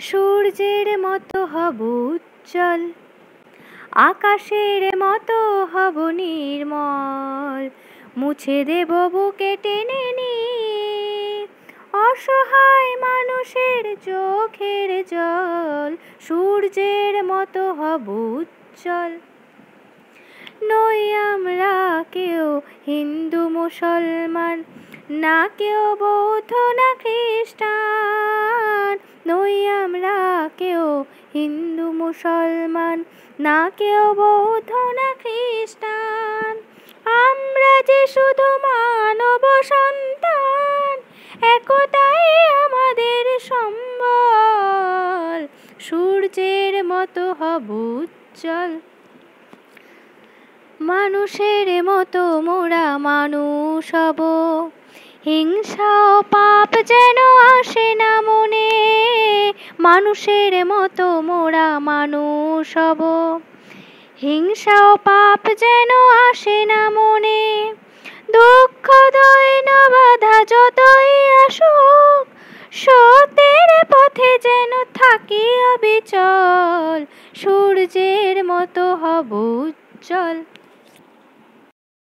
সূর্যের মতো হব উজ্জ্বল, আকাশের মতো হব নির্মল। মুছে দেব বুকে টেনে নিয়ে অসহায় মানুষের চোখের জল। সূর্যের মতো হব উজ্জ্বল। নই আমরা কেউ হিন্দু মুসলমান, না কেউ বৌদ্ধ না খ্রিস্টান। নই আমরা কেউ হিন্দু মুসলমান, না কেউ বৌদ্ধ না খ্রিস্টান। আমরা যে শুধু মানব সন্তান, একতাই আমাদের সম্বল। সূর্যের মতো হব উজ্জ্বল। মানুষের মতো মোরা মানুষ হব, হিংসা ও পাপ যেন আসে না মনে। মানুষের মতো মোরা মানুষ হব, হিংসা ও পাপ যেন আসে না মনে। দুঃখ দৈন বাধা যতই আসুক, সত্যের পথে যেন থাকি অবিচল। সূর্যের মতো হব উজ্জ্বল।